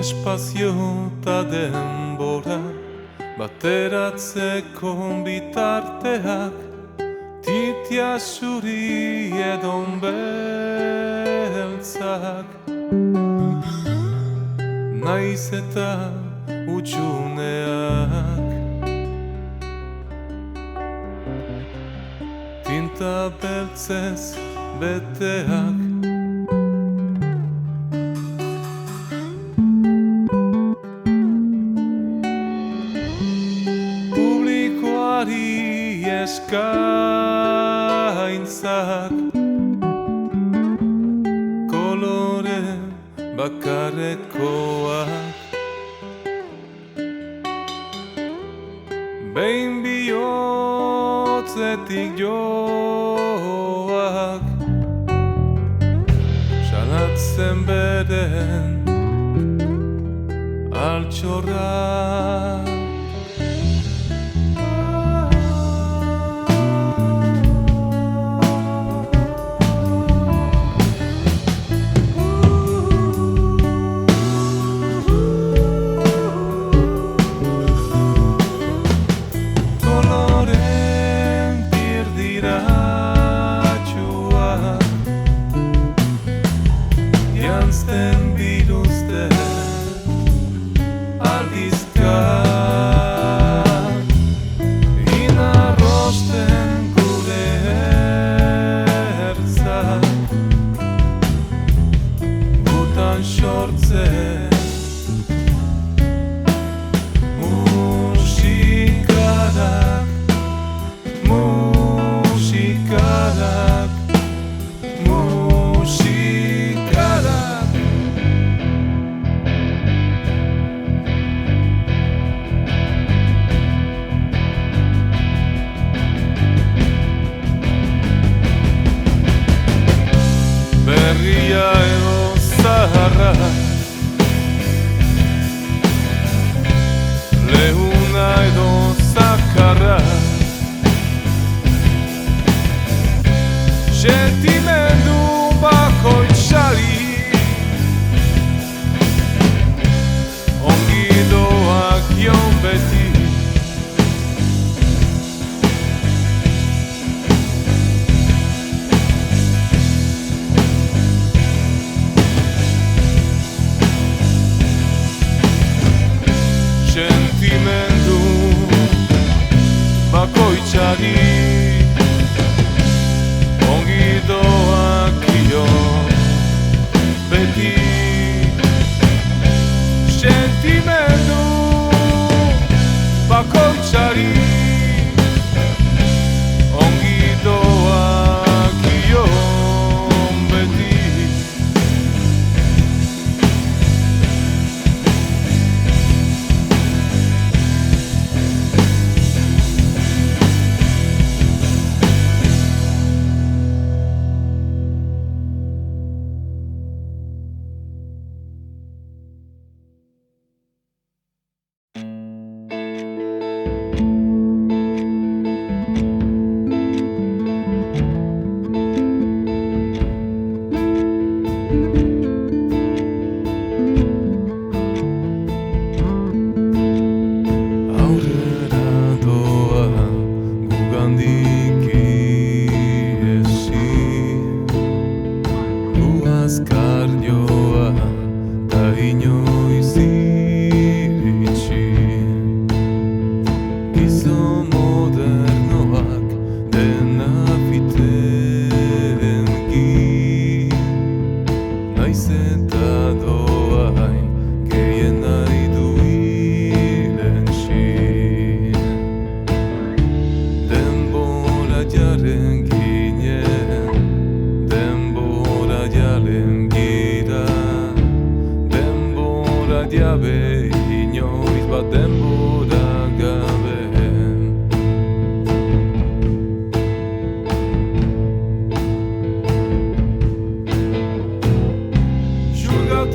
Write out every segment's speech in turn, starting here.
Espazio eta denbora bateratzeko bitarteak titia zuri edon beltzak naiz eta utxuneak tinta beltzez beteak eskaintzak kolore bakarrekoak behin bihotzetik joak salatzen beren altxorrak leuna edo zakarra sentimendu bakoitzari ongi doak jon beti sentimendu bakoitzari ongi doak jon beti sentimendu bakoitzari ongi doak jon beti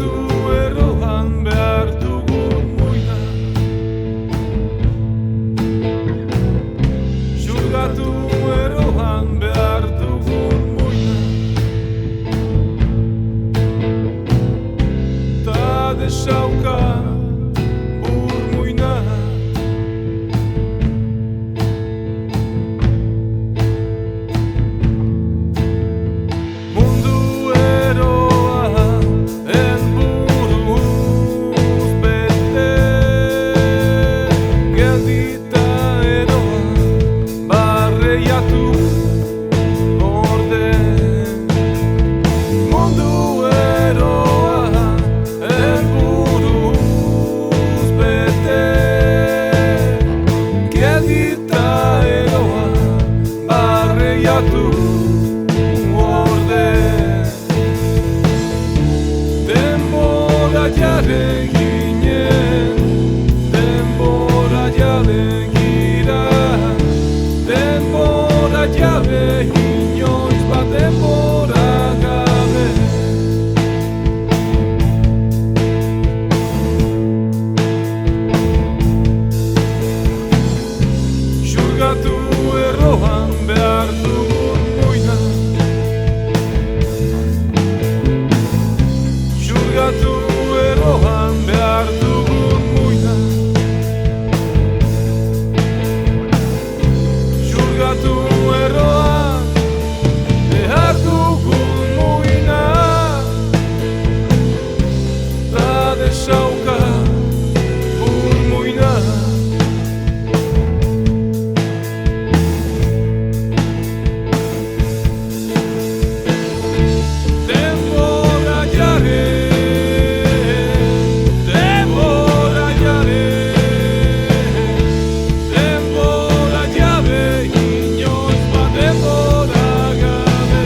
Xurgatu erroan behar dugun muina. Xurgatu erroan behar dugun muina. Ta desauka burmuina. Mundu eroa helburuz bete, geldita eroa barreiatu gorde. Mundu eroa helburuz bete, geldita eroa barreiatu gorde. Denbora jare ginen, denbora jabe gira, denbora jabe inoiz bat denbora gabe. Xurgatu erroan behar dugun muina. Xurgatu erroan behar dugun muina. Xurgatu erroan behar dugun muina. Ta desauka burmuina. Denbora jare, denbora jare, denbora jabe inoiz bat denbora gabe.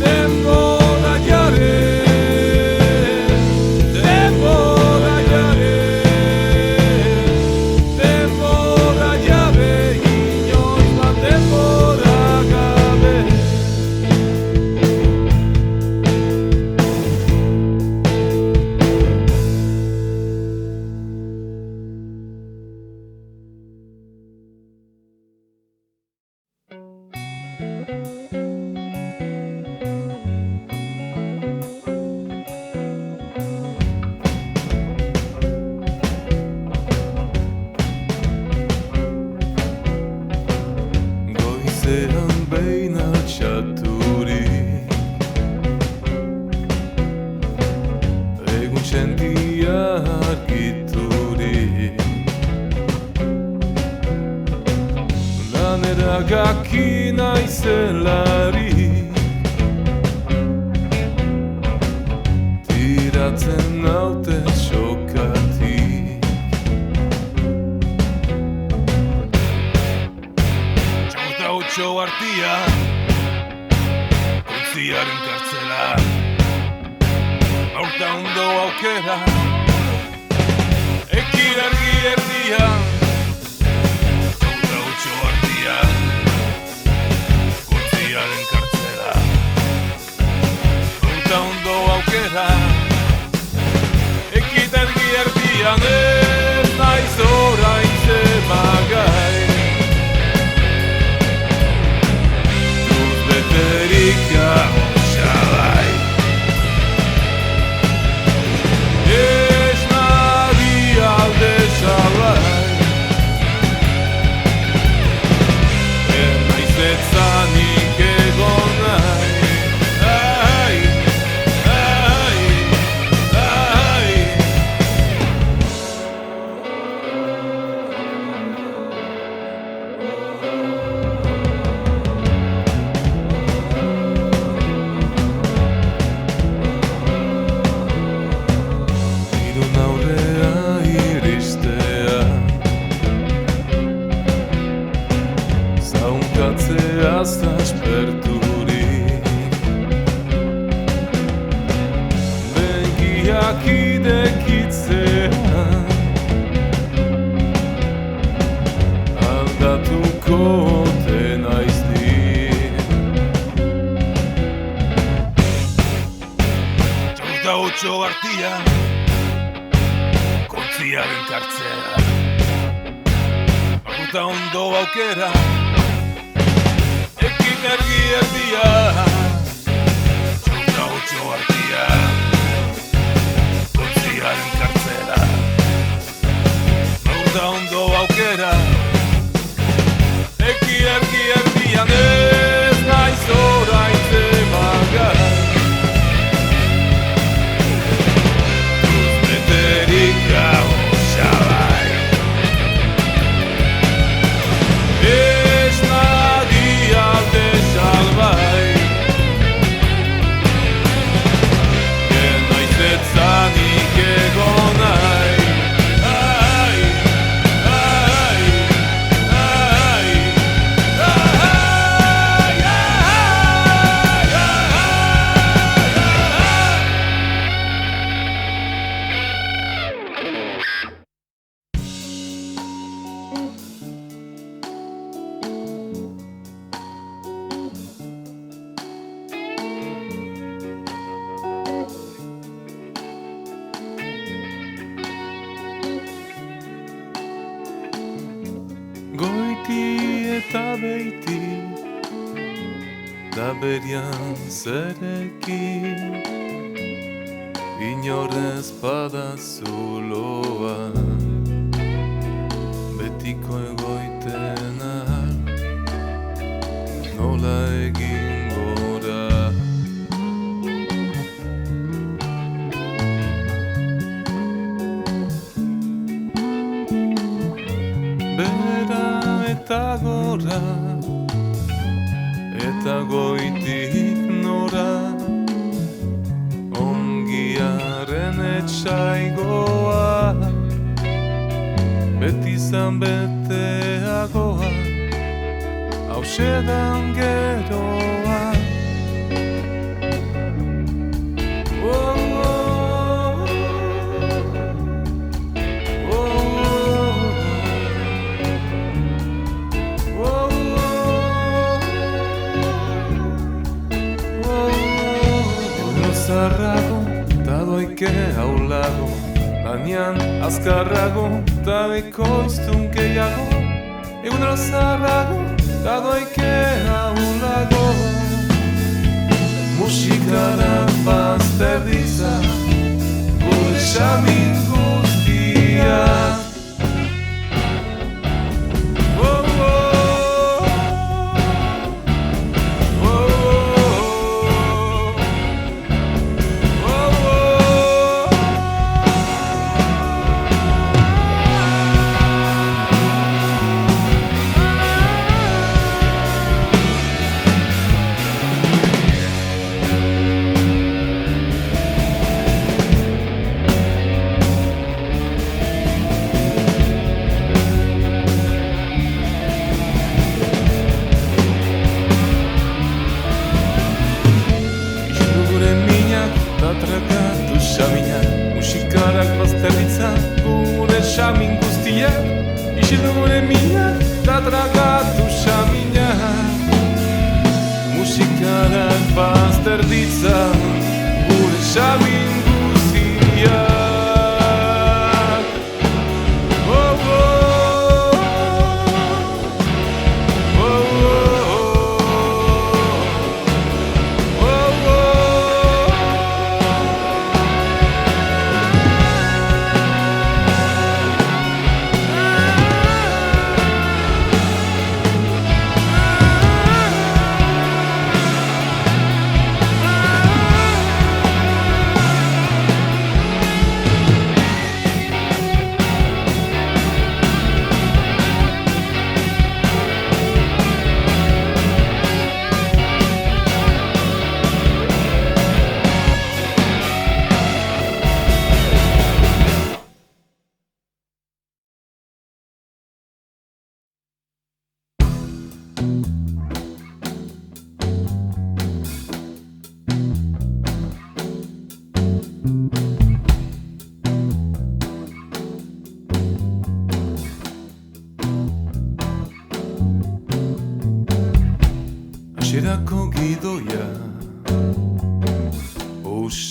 Denbora jare, denbora jare, denbora jabe inoiz bat denbora gabe. Goizean behin altxaturik, egun txendia argiturik, lanera gaki naizelarik, tiratzen naute sokatik. Txauta utxo artia, kontziaren kartzela, aurta ondo aukera, ekirargi erdia. Txauta utxo artia, kontziaren kartzela, aurta ondo aukera, ekitargi erdian ez naiz orain zemagai. Duz beterik xalai. Esnadi alde xalai. Naiz etzanik egon nahi. Ai, ai, ai. Irun aurrea iristea, zaunkatzeaz asperturik, begiak idekitzean, aldatuko ote naiz ni. 8 artian kontziaren kartzera Aguta ondo aukera Ekin ergi erdia 8 artian kontziaren kartzera Aguta ondo aukera Eki ergi erdian ez naiz orain zebagar Goiti eta beiti da berian zerekin Inorrez bada zuloan betiko egoitena nola egin gora Eta gora, eta goitik nora Ongiaren etxaigoa Beti zan beteagoa Hauxedan geroa Zarrago, ta doike aulago Baina azkarrago, ta ekoiztun gehiago Egunero zarrago, ta doike aulago Musikara bazterdiza Gure xamin guztia Trakatu xamina, musikarak bazterritza Gure xamin guztia Isildu gure mina, trakatu xamina Musikarak bazterritza Gure xamin guztia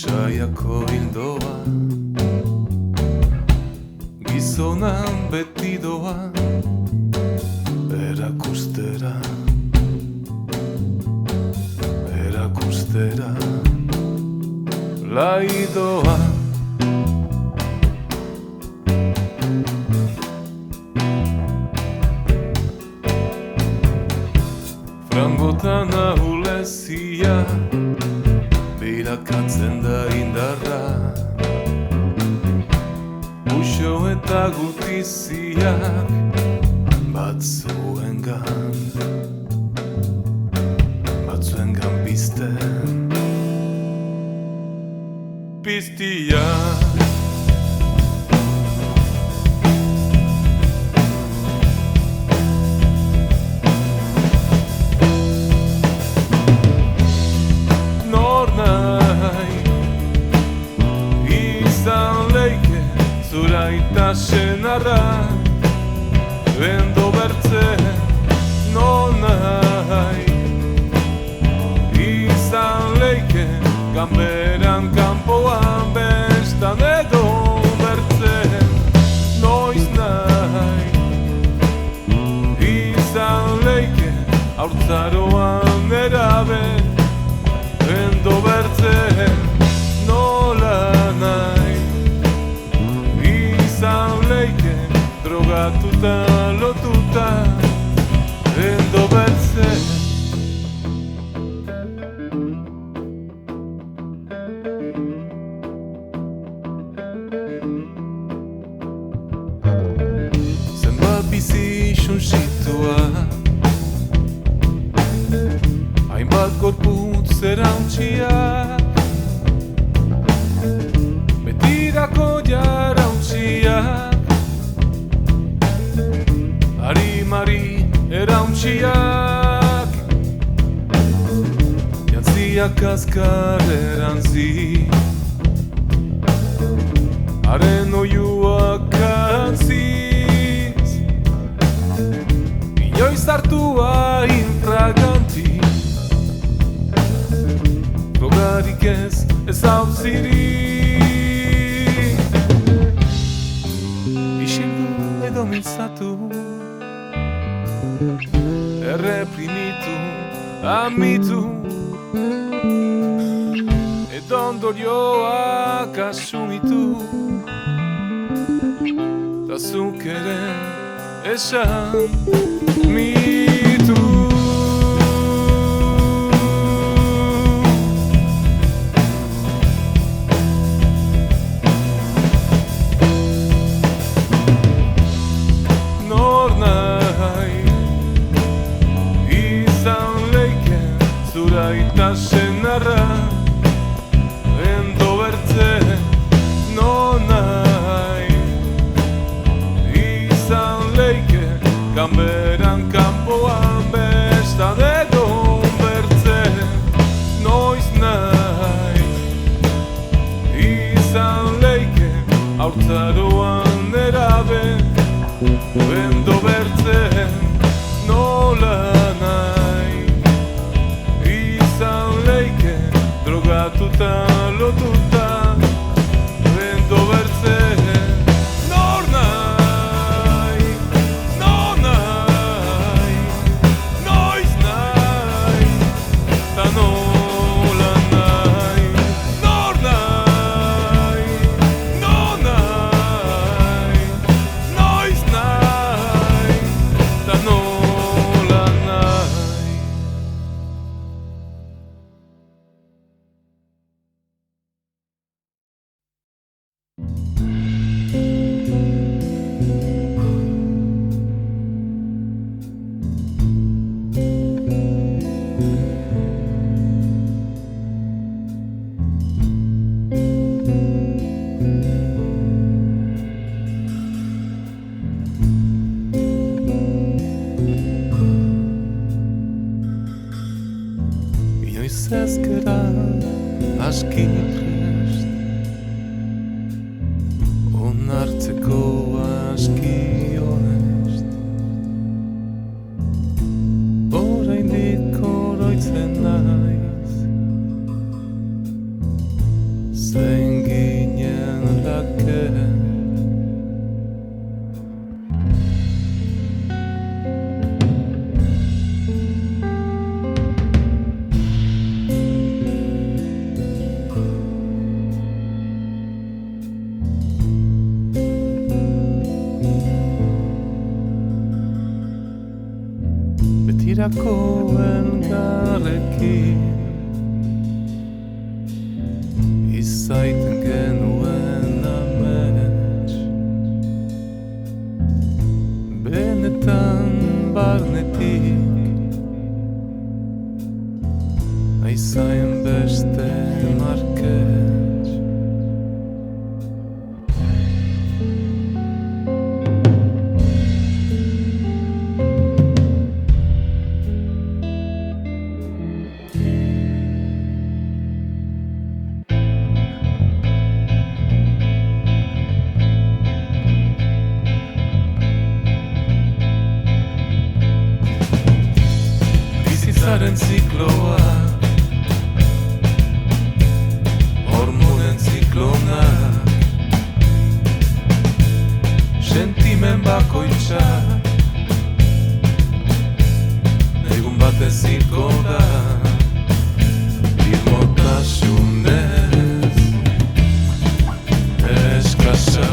Pasaiako hildoa gizonan beti doa erakustera laidoa frangotan ahulezia bilakatzen da indarra uxo eta gutiziak batzuengan bizten piztia nor nahi izan leike zuraita senarra bendo bertze nor nahi izan leike ganberan kanpoan bestan edo bertze noiz nahi izan leike haurtzaroan erabe endo bertze nola nahi izan leike drogatuta lotuta endo bertze bizi suntsitua hainbat gorputz erauntziak betirako jarauntziak harimari erauntziak jantziak azkar erantzi haren oiuak antzi inoiz hartua infraganti drogarik ez hauziri isildu edo mintzatu erreprimitu amitu edo ondorioak asumitu ta zuk ere esan mitu nor nahi izan leike zuraita senarra endo bertze nor nahi izan leike ganberan kanpoan bestan egon bertze noiz nahi izan leike haurtzaroan erabe endo bertze nola nahi izan leike drogatuta lotuta endo bertze zein ginen lake. Betirako elgarrekin izaiten genuen amets, benetan barnetik aizain beste markets. Bizitzaren zikloa, hormonen ziklona, sentimen bakoitza, egun batez hilko da, irmotasunez eskasa.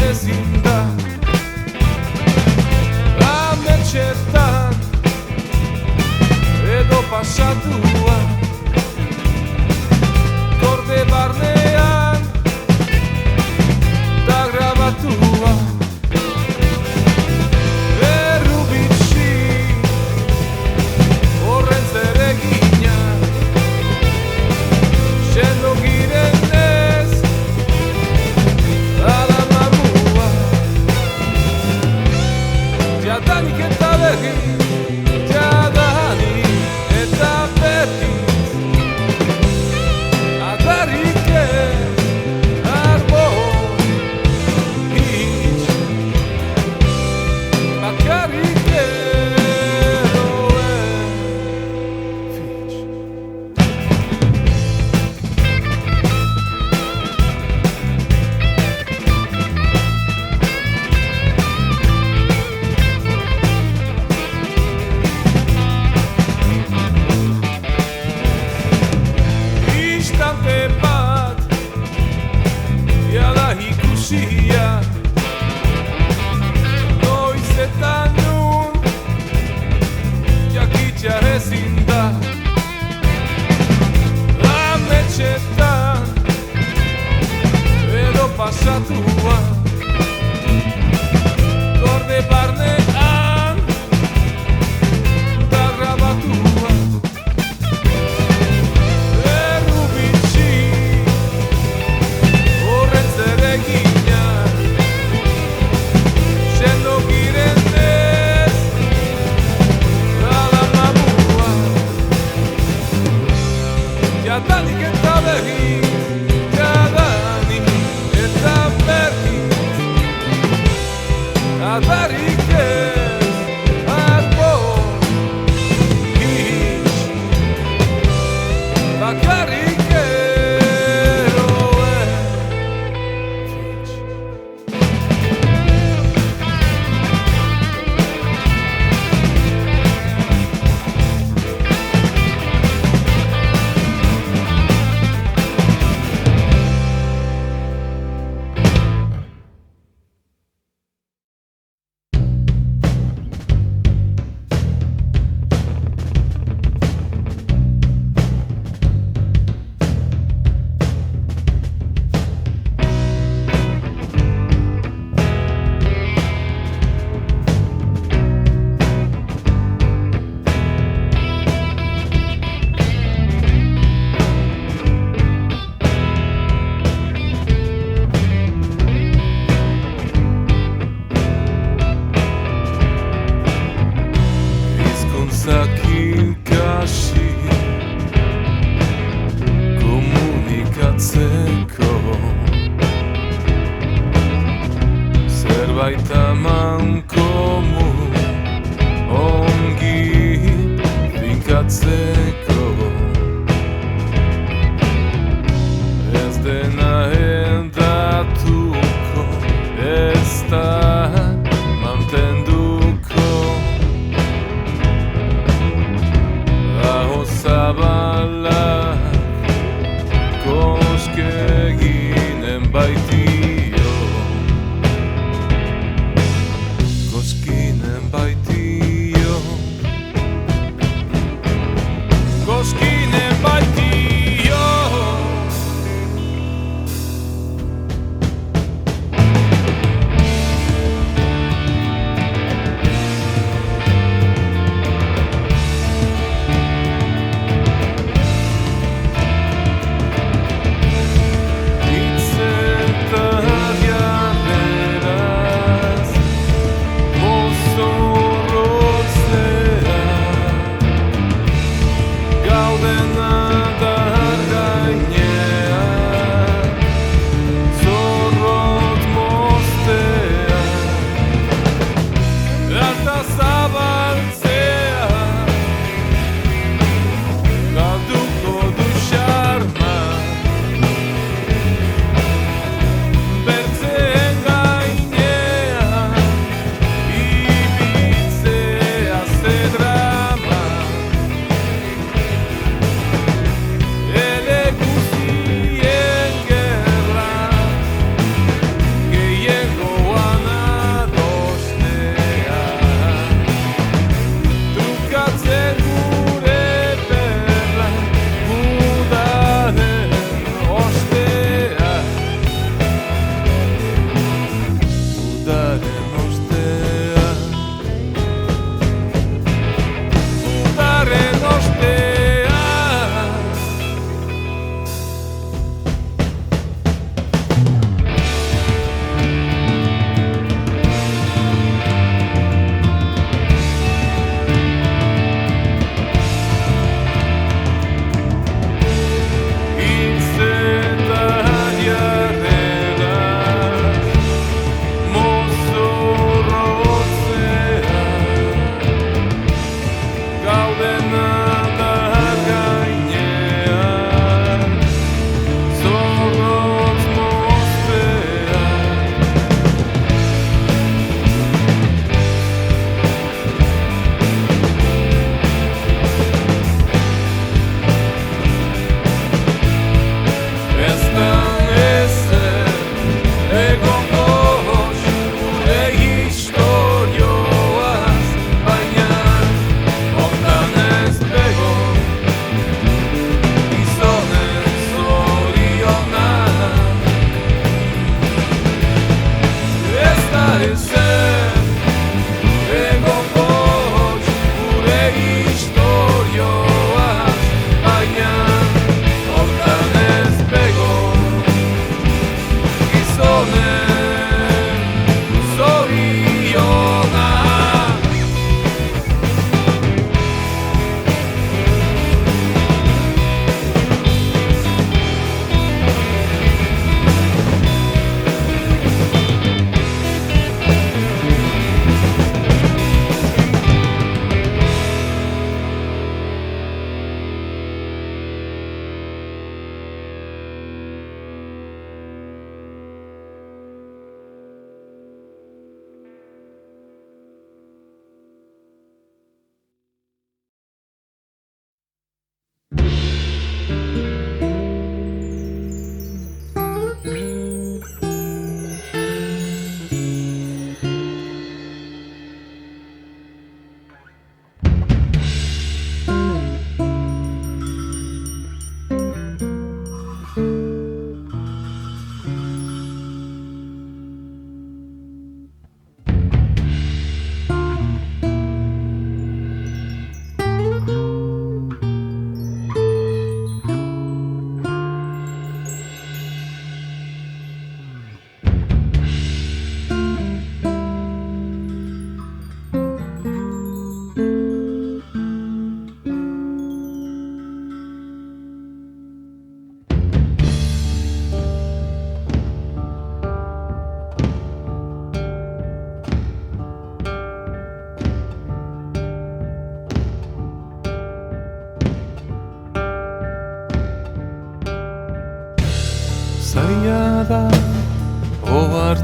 Ezin da ametxetan edo pasatua korde barnean da grabatua errubitxi horren zeregina sendo girenez ala Ya jadanik eta berri, jadanik eta berri. Adarrik ez, arbor, hitz, bakarrik eroen, fitx.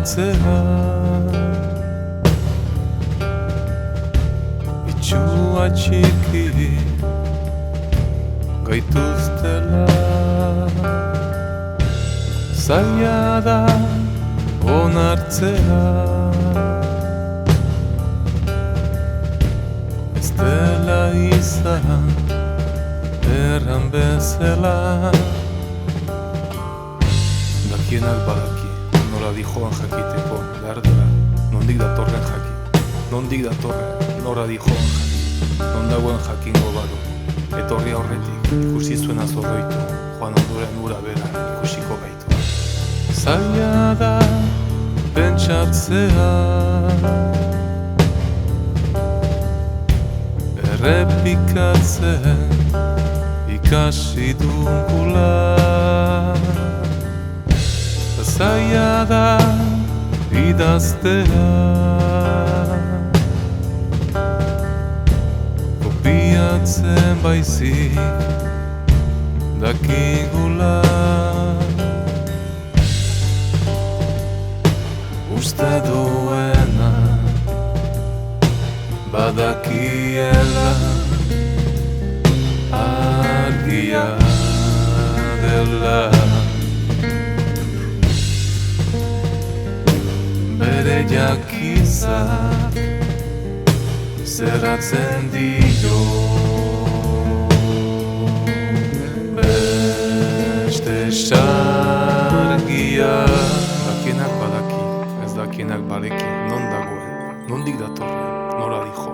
onartzea itxua txiki gaituztela zaila da onartzea ez dela izan erran bezala dakienak badaki nola dijoan jakiteko behar dela nondik datorren jaki nondik datorren nora dijoan jaki non dagoen jakingo badu etorri aurretik ikusi zuen azorroitu joan ondoren ura bera ikusiko baitu zaila da pentsatzea errepikatzen ikasi dugula zaila da idaztea kopiatzen baizik dakigula uste duena badakiela argia dela bere jakizak zerratzen dio beste sargia dakienak badaki ez dakienak baleki non dagoen nondik datorren nora dijo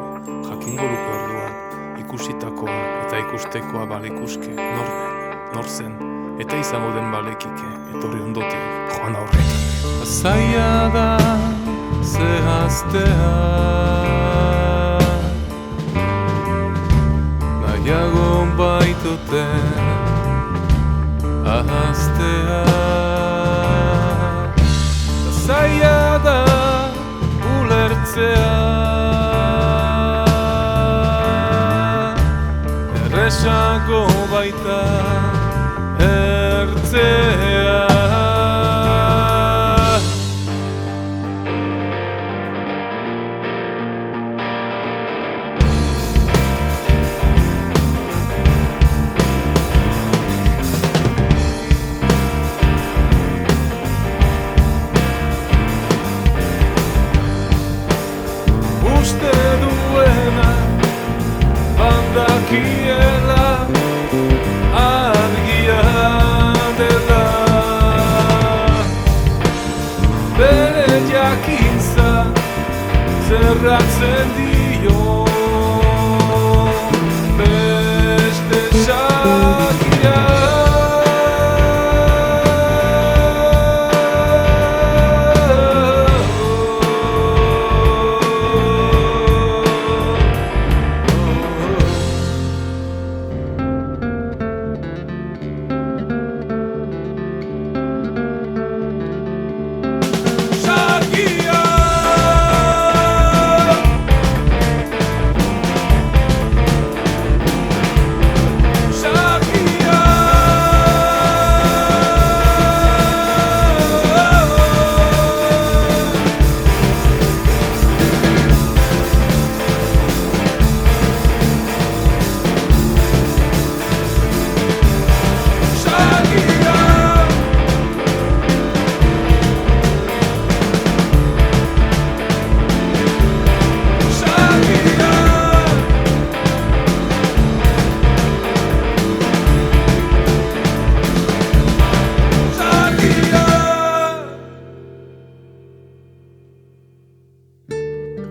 jakingo luke orduan ikusitakoa eta ikustekoa balekuske nor zen eta izango den balekike etorri ondotik joan aurretik zaila da zehaztea nahiago baitote ahaztea zaila da ulertzea erresago baita ertzea uste duena bandakiela argia dela bere jakintza zerratzen dio beste sakia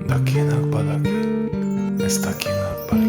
dakienak badaki ez dakienak badaki